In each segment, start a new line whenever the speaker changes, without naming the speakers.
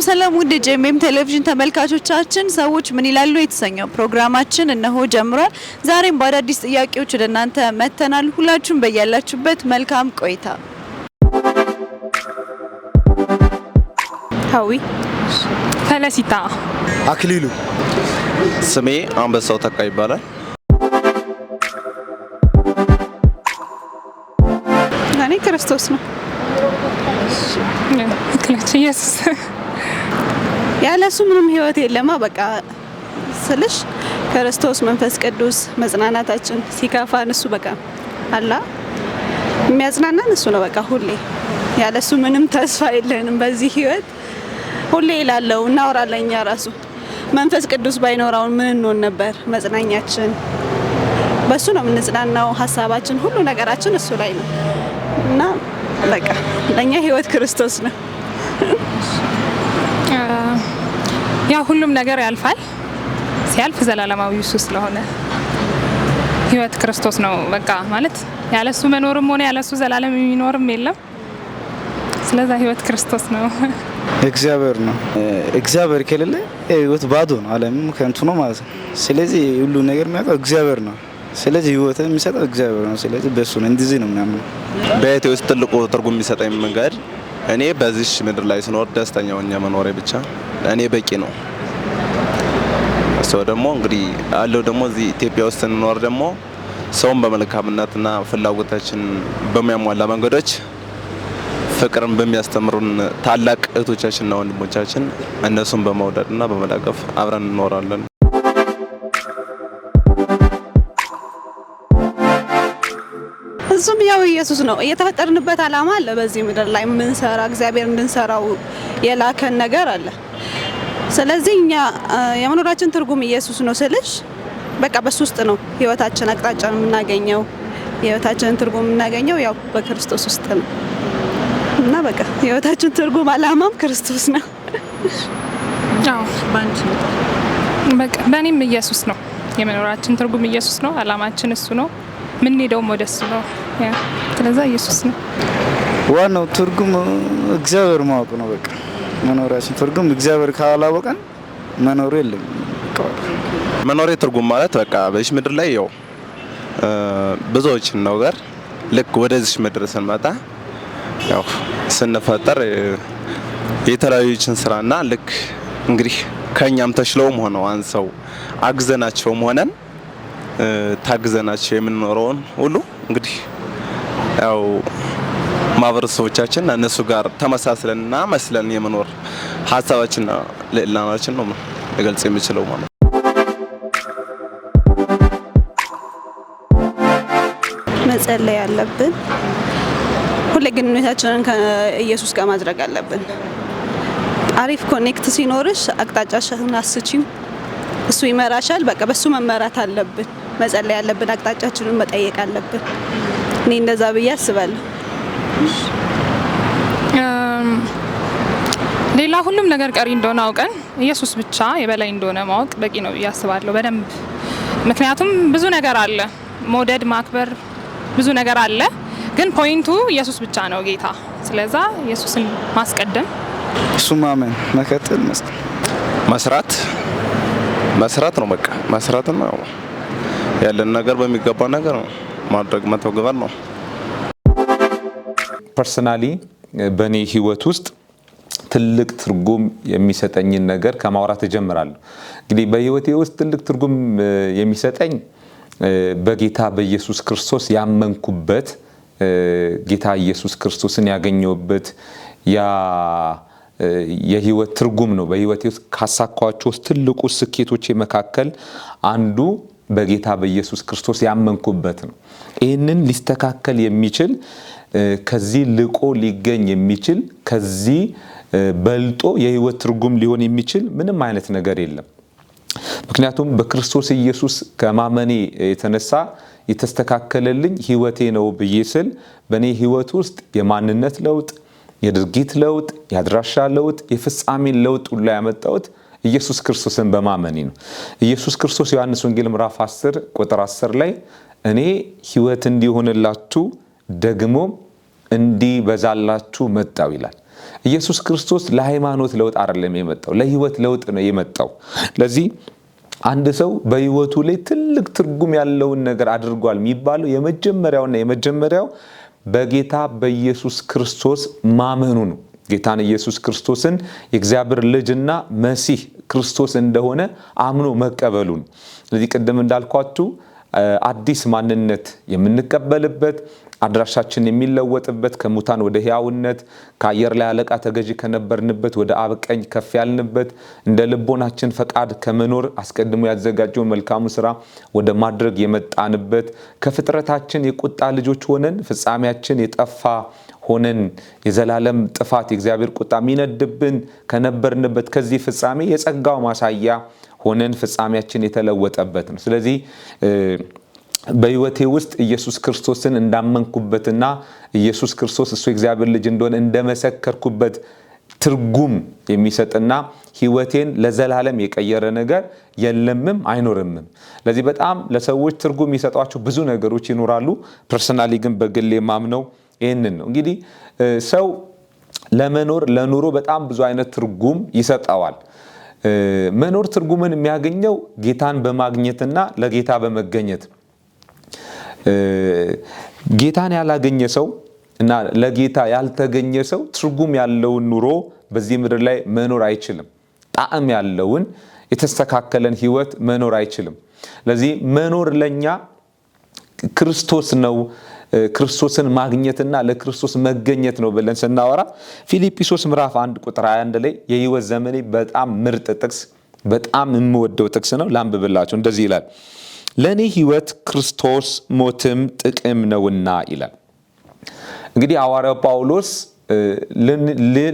ሰላም ውድ ጄኤምኤም ቴሌቪዥን ተመልካቾቻችን ሰዎች ምን ይላሉ የተሰኘው ፕሮግራማችን እነሆ ጀምሯል። ዛሬም በአዳዲስ ጥያቄዎች ወደ እናንተ መተናል። ሁላችሁም በያላችሁበት መልካም ቆይታ።
ሀዊ ፈለሲታ
አክሊሉ
ስሜ አንበሳው ተካ ይባላል።
እኔ ክርስቶስ ነው። ኢየሱስ
ያለሱ ምንም ህይወት የለማ። በቃ ስልሽ ክርስቶስ መንፈስ ቅዱስ መጽናናታችን ሲከፋን እሱ በቃ አላ የሚያጽናናን እሱ ነው። በቃ ሁሌ ያለሱ ምንም ተስፋ የለንም በዚህ ህይወት። ሁሌ ይላለው እናወራለን እኛ ራሱ መንፈስ ቅዱስ ባይኖራው ምን እንሆን ነበር? መጽናኛችን በሱ ነው የምንጽናናው። ሀሳባችን ሁሉ ነገራችን እሱ ላይ ነው እና በቃ ለኛ ህይወት ክርስቶስ ነው።
ያ ሁሉም ነገር ያልፋል። ሲያልፍ ዘላለማዊ እሱ ስለሆነ ህይወት ክርስቶስ ነው። በቃ ማለት ያለሱ መኖርም ሆነ ያለሱ ዘላለም የሚኖርም የለም። ስለዚህ ህይወት ክርስቶስ ነው።
እግዚአብሔር ነው። እግዚአብሔር ከሌለ ህይወት ባዶ ነው፣ ዓለምም ከንቱ ነው ማለት ነው። ስለዚህ ሁሉ ነገር የሚያውቀው እግዚአብሔር ነው። ስለዚህ ህይወት የሚሰጠው እግዚአብሔር ነው። ስለዚህ በሱ ነው እንደዚህ ነው ምናምን።
በህይወቴ ውስጥ ትልቁ ትርጉም የሚሰጠኝ መንገድ እኔ በዚህ ምድር ላይ ስኖር ደስተኛ ሆኜ መኖሬ ብቻ እኔ በቂ ነው። ሰው ደግሞ እንግዲህ አለው ደግሞ እዚህ ኢትዮጵያ ውስጥ ስንኖር ደግሞ ሰውን በመልካምነትና ፍላጎታችን በሚያሟላ መንገዶች ፍቅርን በሚያስተምሩን ታላቅ እህቶቻችንና ወንድሞቻችን እነሱን በመውደድና በመደገፍ አብረን እንኖራለን።
እሱም ያው ኢየሱስ ነው። እየተፈጠርንበት ዓላማ አለ በዚህ ምድር ላይ የምንሰራ እግዚአብሔር እንድንሰራው የላከን ነገር አለ። ስለዚህ እኛ የመኖራችን ትርጉም ኢየሱስ ነው ስልሽ በቃ በሱ ውስጥ ነው ህይወታችን አቅጣጫ የምናገኘው። የህይወታችንን ትርጉም የምናገኘው ያው በክርስቶስ ውስጥ ነው እና በቃ ህይወታችን ትርጉም ዓላማም ክርስቶስ ነው።
አዎ ባንቺ በቃ በእኔም ኢየሱስ ነው። የመኖራችን ትርጉም ኢየሱስ ነው። ዓላማችን እሱ ነው። ምን ሄደውም ወደሱ ነው። ያ ስለዚህ ኢየሱስ ነው
ዋናው ትርጉም። እግዚአብሔር ማወቅ ነው። በቃ መኖራችን ትርጉም እግዚአብሔር ካላወቀን መኖር የለም።
መኖሬ ትርጉም ማለት በቃ በዚህ ምድር ላይ ያው ብዙዎችን ነገር ልክ ወደዚህ ምድር ስንመጣ ያው ስንፈጠር የተለያዩችን ስራና ልክ እንግዲህ ከኛም ተሽለውም ሆነው አንሰው አግዘናቸውም ሆነን ታግዘናቸው የምንኖረውን ሁሉ እንግዲህ ያው ማህበረሰቦቻችን እነሱ ጋር ተመሳስለንና መስለን የመኖር ሀሳባችንና ልዕልናችን ነው ልገልጽ የሚችለው ማለት ነው።
መጸለይ ያለብን ሁሌ ግንኙነታችንን ከኢየሱስ ጋር ማድረግ አለብን። አሪፍ ኮኔክት ሲኖርሽ አቅጣጫሽን አስቺም እሱ ይመራሻል። በቃ በሱ መመራት አለብን። መጸለይ ያለብን አቅጣጫችንን መጠየቅ አለብን። እኔ እንደዛ ብዬ አስባለሁ።
ሌላ ሁሉም ነገር ቀሪ እንደሆነ አውቀን ኢየሱስ ብቻ የበላይ እንደሆነ ማወቅ በቂ ነው ብዬ አስባለሁ በደንብ። ምክንያቱም ብዙ ነገር አለ፣ መውደድ ማክበር ብዙ ነገር አለ። ግን ፖይንቱ ኢየሱስ ብቻ ነው ጌታ። ስለዛ ኢየሱስን ማስቀደም፣
እሱ ማመን፣ መከተል፣
መስራት ነው። በቃ መስራት ነው። ያለን ነገር በሚገባ ነገር ነው ማድረግ መተግበር ነው።
ፐርሰናሊ በኔ ህይወት ውስጥ ትልቅ ትርጉም የሚሰጠኝን ነገር ከማውራት እጀምራለሁ። እንግዲህ በህይወቴ ውስጥ ትልቅ ትርጉም የሚሰጠኝ በጌታ በኢየሱስ ክርስቶስ ያመንኩበት ጌታ ኢየሱስ ክርስቶስን ያገኘውበት ያ የህይወት ትርጉም ነው። በህይወቴ ውስጥ ካሳካቸው ትልቁ ስኬቶች መካከል አንዱ በጌታ በኢየሱስ ክርስቶስ ያመንኩበት ነው። ይህንን ሊስተካከል የሚችል ከዚህ ልቆ ሊገኝ የሚችል ከዚህ በልጦ የህይወት ትርጉም ሊሆን የሚችል ምንም አይነት ነገር የለም። ምክንያቱም በክርስቶስ ኢየሱስ ከማመኔ የተነሳ የተስተካከለልኝ ህይወቴ ነው ብዬ ስል በኔ ህይወት ውስጥ የማንነት ለውጥ፣ የድርጊት ለውጥ፣ የአድራሻ ለውጥ፣ የፍጻሜ ለውጥ ሁሉ ያመጣሁት ኢየሱስ ክርስቶስን በማመኔ ነው። ኢየሱስ ክርስቶስ ዮሐንስ ወንጌል ምዕራፍ 10 ቁጥር 10 ላይ እኔ ህይወት እንዲሆንላችሁ ደግሞ እንዲበዛላችሁ መጣው ይላል። ኢየሱስ ክርስቶስ ለሃይማኖት ለውጥ አይደለም የመጣው፣ ለህይወት ለውጥ ነው የመጣው። ለዚህ አንድ ሰው በህይወቱ ላይ ትልቅ ትርጉም ያለውን ነገር አድርጓል የሚባለው የመጀመሪያው በጌታ በኢየሱስ ክርስቶስ ማመኑ ነው። ጌታን ኢየሱስ ክርስቶስን የእግዚአብሔር ልጅና መሲህ ክርስቶስ እንደሆነ አምኖ መቀበሉ ነው። ስለዚህ ቅድም እንዳልኳችሁ አዲስ ማንነት የምንቀበልበት፣ አድራሻችን የሚለወጥበት፣ ከሙታን ወደ ሕያውነት፣ ከአየር ላይ አለቃ ተገዢ ከነበርንበት ወደ አብ ቀኝ ከፍ ያልንበት፣ እንደ ልቦናችን ፈቃድ ከመኖር አስቀድሞ ያዘጋጀውን መልካሙ ስራ ወደ ማድረግ የመጣንበት፣ ከፍጥረታችን የቁጣ ልጆች ሆነን ፍጻሜያችን የጠፋ ሆነን የዘላለም ጥፋት የእግዚአብሔር ቁጣ የሚነድብን ከነበርንበት ከዚህ ፍጻሜ የጸጋው ማሳያ ሆነን ፍጻሜያችን የተለወጠበት ነው። ስለዚህ በህይወቴ ውስጥ ኢየሱስ ክርስቶስን እንዳመንኩበትና ኢየሱስ ክርስቶስ እሱ የእግዚአብሔር ልጅ እንደሆነ እንደመሰከርኩበት ትርጉም የሚሰጥና ህይወቴን ለዘላለም የቀየረ ነገር የለምም አይኖርምም። ለዚህ በጣም ለሰዎች ትርጉም የሚሰጧቸው ብዙ ነገሮች ይኖራሉ። ፐርሰናሊ ግን በግሌ የማምነው ይህንን ነው። እንግዲህ ሰው ለኑሮ በጣም ብዙ አይነት ትርጉም ይሰጠዋል። መኖር ትርጉምን የሚያገኘው ጌታን በማግኘትና ለጌታ በመገኘት። ጌታን ያላገኘ ሰው እና ለጌታ ያልተገኘ ሰው ትርጉም ያለውን ኑሮ በዚህ ምድር ላይ መኖር አይችልም። ጣዕም ያለውን የተስተካከለን ህይወት መኖር አይችልም። ለዚህ መኖር ለኛ ክርስቶስ ነው። ክርስቶስን ማግኘትና ለክርስቶስ መገኘት ነው ብለን ስናወራ ፊልጵስዩስ ምዕራፍ 1 ቁጥር 21 ላይ የህይወት ዘመኔ በጣም ምርጥ ጥቅስ፣ በጣም የምወደው ጥቅስ ነው። ላንብብላችሁ። እንደዚህ ይላል፣ ለኔ ህይወት ክርስቶስ ሞትም ጥቅም ነውና ይላል። እንግዲህ ሐዋርያው ጳውሎስ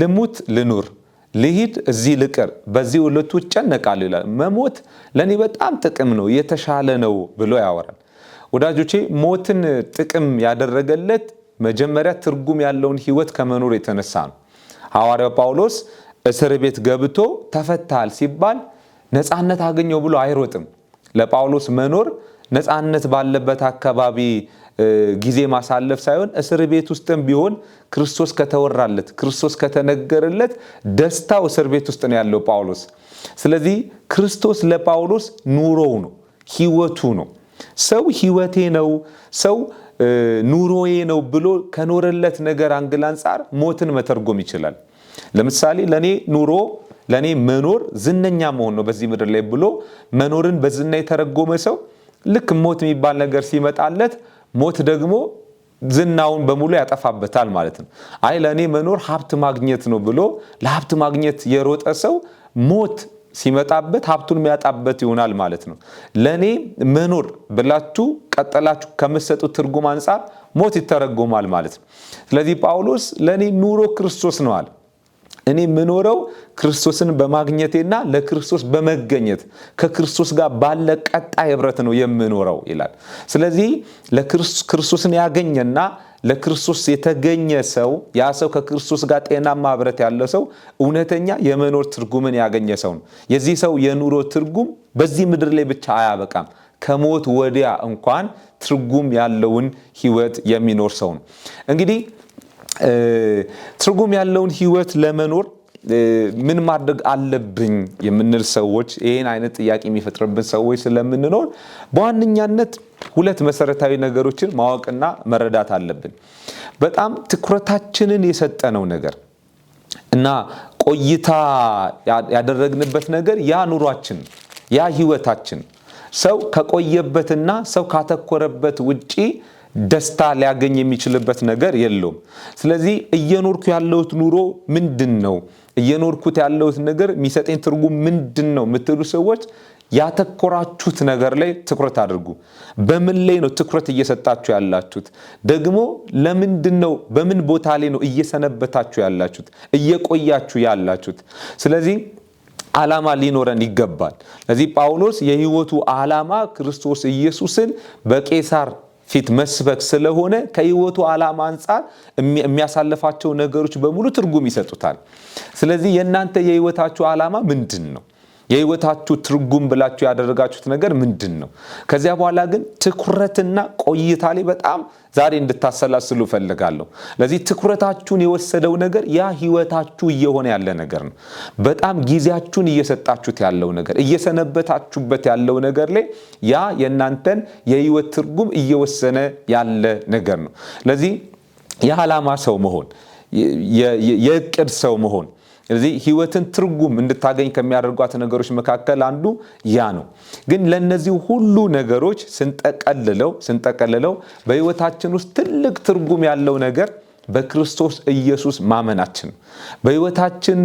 ልሙት ልኑር፣ ልሂድ እዚህ ልቅር፣ በዚህ ሁለቱ እጨነቃለሁ ይላል። መሞት ለኔ በጣም ጥቅም ነው፣ የተሻለ ነው ብሎ ያወራል። ወዳጆቼ ሞትን ጥቅም ያደረገለት መጀመሪያ ትርጉም ያለውን ህይወት ከመኖር የተነሳ ነው። ሐዋርያው ጳውሎስ እስር ቤት ገብቶ ተፈታል ሲባል ነፃነት አገኘው ብሎ አይሮጥም። ለጳውሎስ መኖር ነፃነት ባለበት አካባቢ ጊዜ ማሳለፍ ሳይሆን እስር ቤት ውስጥም ቢሆን ክርስቶስ ከተወራለት፣ ክርስቶስ ከተነገረለት ደስታው እስር ቤት ውስጥ ነው ያለው ጳውሎስ። ስለዚህ ክርስቶስ ለጳውሎስ ኑሮው ነው፣ ህይወቱ ነው። ሰው ህይወቴ ነው፣ ሰው ኑሮዬ ነው ብሎ ከኖረለት ነገር አንግል አንጻር ሞትን መተርጎም ይችላል። ለምሳሌ ለኔ ኑሮ፣ ለኔ መኖር ዝነኛ መሆን ነው በዚህ ምድር ላይ ብሎ መኖርን በዝና የተረጎመ ሰው ልክ ሞት የሚባል ነገር ሲመጣለት ሞት ደግሞ ዝናውን በሙሉ ያጠፋበታል ማለት ነው። አይ ለኔ መኖር ሀብት ማግኘት ነው ብሎ ለሀብት ማግኘት የሮጠ ሰው ሞት ሲመጣበት ሀብቱን የሚያጣበት ይሆናል ማለት ነው። ለኔ መኖር ብላችሁ ቀጠላችሁ ከምትሰጡት ትርጉም አንጻር ሞት ይተረጎማል ማለት ነው። ስለዚህ ጳውሎስ ለኔ ኑሮ ክርስቶስ ነው አለ። እኔ የምኖረው ክርስቶስን በማግኘቴና ለክርስቶስ በመገኘት ከክርስቶስ ጋር ባለ ቀጣይ ህብረት ነው የምኖረው ይላል። ስለዚህ ክርስቶስን ያገኘና ለክርስቶስ የተገኘ ሰው፣ ያ ሰው ከክርስቶስ ጋር ጤናማ ህብረት ያለው ሰው እውነተኛ የመኖር ትርጉምን ያገኘ ሰው ነው። የዚህ ሰው የኑሮ ትርጉም በዚህ ምድር ላይ ብቻ አያበቃም። ከሞት ወዲያ እንኳን ትርጉም ያለውን ህይወት የሚኖር ሰው ነው። እንግዲህ ትርጉም ያለውን ህይወት ለመኖር ምን ማድረግ አለብኝ የምንል ሰዎች፣ ይሄን አይነት ጥያቄ የሚፈጥርብን ሰዎች ስለምንኖር በዋነኛነት ሁለት መሰረታዊ ነገሮችን ማወቅና መረዳት አለብን። በጣም ትኩረታችንን የሰጠነው ነገር እና ቆይታ ያደረግንበት ነገር ያ ኑሯችን፣ ያ ህይወታችን ሰው ከቆየበትና ሰው ካተኮረበት ውጪ ደስታ ሊያገኝ የሚችልበት ነገር የለውም። ስለዚህ እየኖርኩ ያለሁት ኑሮ ምንድነው? እየኖርኩት ያለሁት ነገር የሚሰጠኝ ትርጉም ምንድነው የምትሉ ሰዎች ያተኮራችሁት ነገር ላይ ትኩረት አድርጉ። በምን ላይ ነው ትኩረት እየሰጣችሁ ያላችሁት? ደግሞ ለምንድነው በምን ቦታ ላይ ነው እየሰነበታችሁ ያላችሁት? እየቆያችሁ ያላችሁት? ስለዚህ ዓላማ ሊኖረን ይገባል። ስለዚህ ጳውሎስ የህይወቱ ዓላማ ክርስቶስ ኢየሱስን በቄሳር ፊት መስበክ ስለሆነ ከህይወቱ ዓላማ አንጻር የሚያሳልፋቸው ነገሮች በሙሉ ትርጉም ይሰጡታል። ስለዚህ የእናንተ የህይወታችሁ ዓላማ ምንድን ነው? የህይወታችሁ ትርጉም ብላችሁ ያደረጋችሁት ነገር ምንድነው? ከዚያ በኋላ ግን ትኩረትና ቆይታ ላይ በጣም ዛሬ እንድታሰላስሉ ፈልጋለሁ። ለዚህ ትኩረታችሁን የወሰደው ነገር ያ ህይወታችሁ እየሆነ ያለ ነገር ነው። በጣም ጊዜያችሁን እየሰጣችሁት ያለው ነገር፣ እየሰነበታችሁበት ያለው ነገር ላይ ያ የእናንተን የህይወት ትርጉም እየወሰነ ያለ ነገር ነው። ለዚህ የዓላማ ሰው መሆን፣ የእቅድ ሰው መሆን ስለዚህ ህይወትን ትርጉም እንድታገኝ ከሚያደርጓት ነገሮች መካከል አንዱ ያ ነው። ግን ለነዚህ ሁሉ ነገሮች ስንጠቀልለው በህይወታችን ውስጥ ትልቅ ትርጉም ያለው ነገር በክርስቶስ ኢየሱስ ማመናችን ነው። በህይወታችን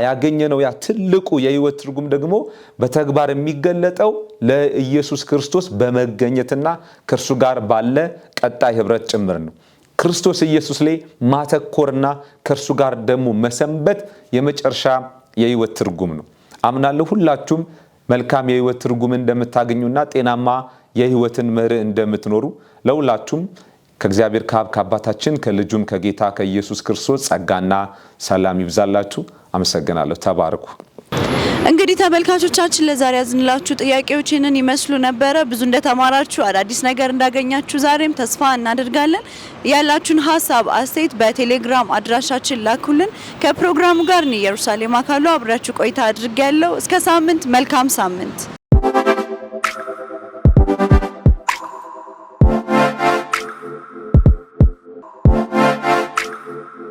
ያገኘነው ያ ትልቁ የህይወት ትርጉም ደግሞ በተግባር የሚገለጠው ለኢየሱስ ክርስቶስ በመገኘትና ከእርሱ ጋር ባለ ቀጣይ ህብረት ጭምር ነው። ክርስቶስ ኢየሱስ ላይ ማተኮርና ከእርሱ ጋር ደግሞ መሰንበት የመጨረሻ የህይወት ትርጉም ነው። አምናለሁ ሁላችሁም መልካም የህይወት ትርጉም እንደምታገኙና ጤናማ የህይወትን መርህ እንደምትኖሩ ለሁላችሁም ከእግዚአብሔር ከአብ ከአባታችን ከልጁም ከጌታ ከኢየሱስ ክርስቶስ ጸጋና ሰላም ይብዛላችሁ። አመሰግናለሁ። ተባረኩ።
እንግዲህ ተመልካቾቻችን ለዛሬ ያዝንላችሁ ጥያቄዎችንን ይመስሉ ነበር። ብዙ እንደተማራችሁ አዳዲስ ነገር እንዳገኛችሁ ዛሬም ተስፋ እናደርጋለን። ያላችሁን ሐሳብ አስተያየት በቴሌግራም አድራሻችን ላኩልን። ከፕሮግራሙ ጋር ነው ኢየሩሳሌም አካሉ አብራችሁ ቆይታ አድርጌያለሁ። እስከ ሳምንት መልካም ሳምንት